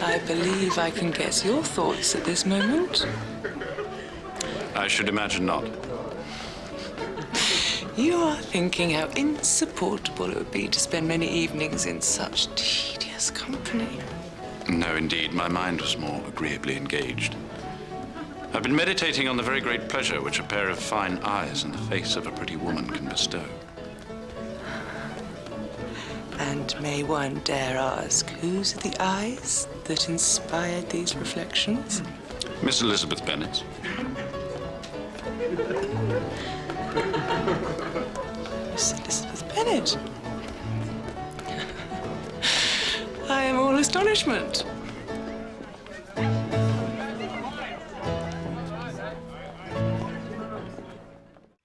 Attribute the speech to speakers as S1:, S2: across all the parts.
S1: I believe I can guess your thoughts at this moment.
S2: I should imagine not.
S1: You are thinking how insupportable it would be to spend many evenings in such tedious company.
S2: No, indeed. My mind was more agreeably engaged. I've been meditating on the very great pleasure which a pair of fine eyes in the face of a pretty woman can bestow.
S1: And may one dare ask, whose are the eyes that inspired these reflections?
S2: Miss Elizabeth Bennet's.
S1: Miss Elizabeth Bennet. I am all astonishment.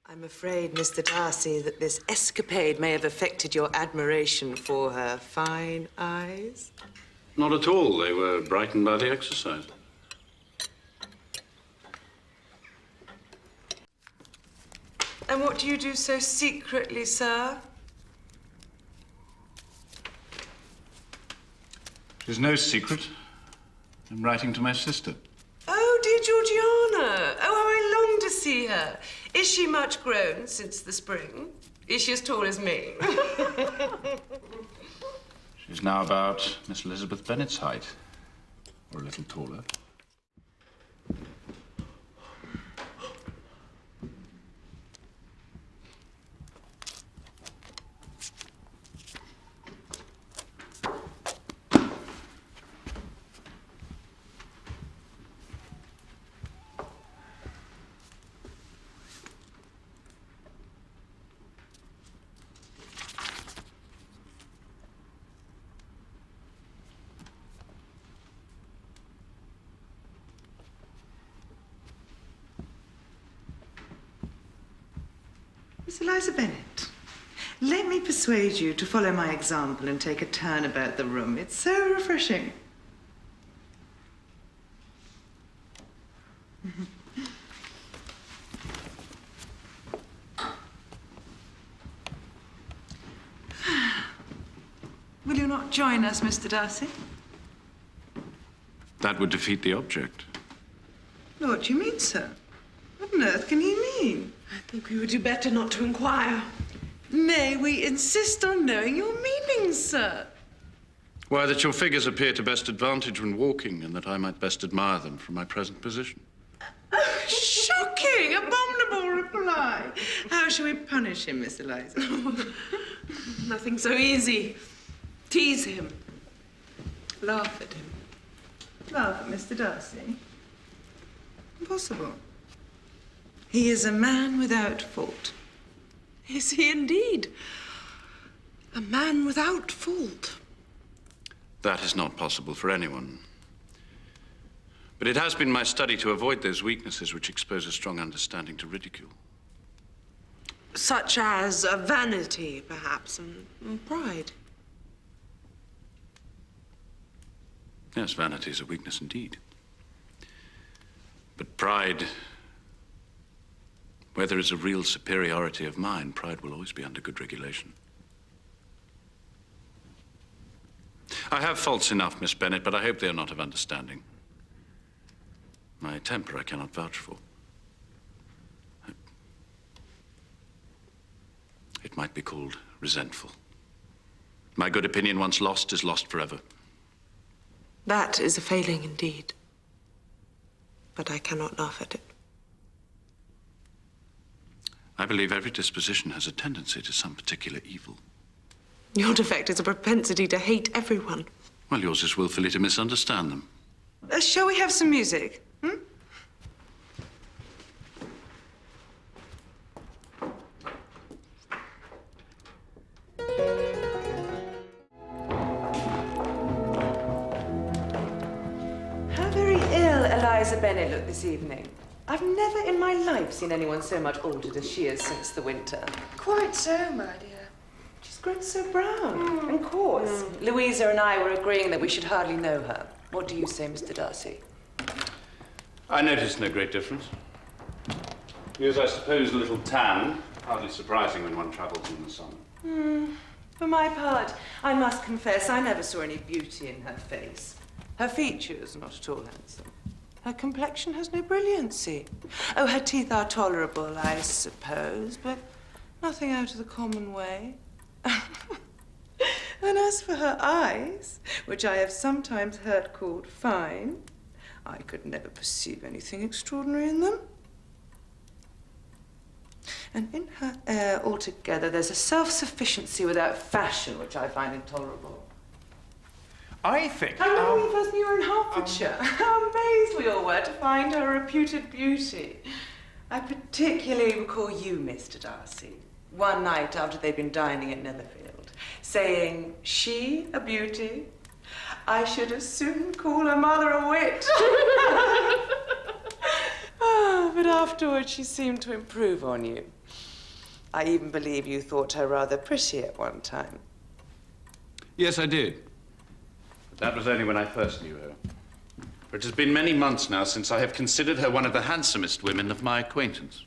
S1: I'm afraid, Mr. Darcy, that this escapade may have affected your admiration for her fine eyes.
S2: Not at all. They were brightened by the exercise.
S1: And what do you do so secretly, sir?
S2: It's no secret. I'm writing to my sister.
S1: Oh, dear Georgiana. Oh, how I long to see her. Is she much grown since the spring? Is she as tall as me?
S2: She's now about Miss Elizabeth Bennet's height, or a little taller.
S1: Miss Eliza Bennet, let me persuade you to follow my example and take a turn about the room. It's so refreshing. Will you not join us, Mr. Darcy?
S2: That would defeat the object.
S1: What do you mean, sir? What on earth can he mean?
S3: I think we would do better not to inquire.
S1: May we insist on knowing your meanings, sir?
S2: Why, that your figures appear to best advantage when walking, and that I might best admire them from my present position.
S1: Oh, shocking, abominable reply. How shall we punish him, Miss Eliza?
S3: Nothing so easy. Tease him. Laugh at him.
S1: Laugh at Mr. Darcy? Impossible. He is a man without fault.
S3: Is he indeed? A man without fault.
S2: That is not possible for anyone. But it has been my study to avoid those weaknesses which expose a strong understanding to ridicule.
S3: Such as vanity, perhaps, and pride.
S2: Yes, vanity is a weakness indeed. But pride, where there is a real superiority of mind, pride will always be under good regulation. I have faults enough, Miss Bennet, but I hope they are not of understanding. My temper I cannot vouch for. It might be called resentful. My good opinion, once lost, is lost forever.
S3: That is a failing indeed. But I cannot laugh at it.
S2: I believe every disposition has a tendency to some particular evil.
S3: Your defect is a propensity to hate everyone.
S2: Well, yours is willfully to misunderstand them.
S1: Shall we have some music? How very ill Eliza Bennet looked this evening. I've never in my life seen anyone so much altered as she is since the winter.
S4: Quite so, my dear.
S1: She's grown so brown and coarse. Louisa and I were agreeing that we should hardly know her. What do you say, Mr. Darcy?
S2: I noticed no great difference. He was, I suppose, a little tan. Hardly surprising when one travels in the sun.
S1: For my part, I must confess I never saw any beauty in her face. Her features, not at all handsome. Her complexion has no brilliancy. Oh, her teeth are tolerable, I suppose, but nothing out of the common way. And as for her eyes, which I have sometimes heard called fine, I could never perceive anything extraordinary in them. And in her air altogether, there's a self-sufficiency without fashion which I find intolerable.
S5: I think...
S1: I remember when we first knew her in Hertfordshire. How amazed we all were to find her a reputed beauty. I particularly recall you, Mr. Darcy, one night after they'd been dining at Netherfield, saying, she a beauty? I should as soon call her mother a wit. Oh, but afterwards she seemed to improve on you. I even believe you thought her rather pretty at one time.
S2: Yes, I did. But that was only when I first knew her. For it has been many months now since I have considered her one of the handsomest women of my acquaintance.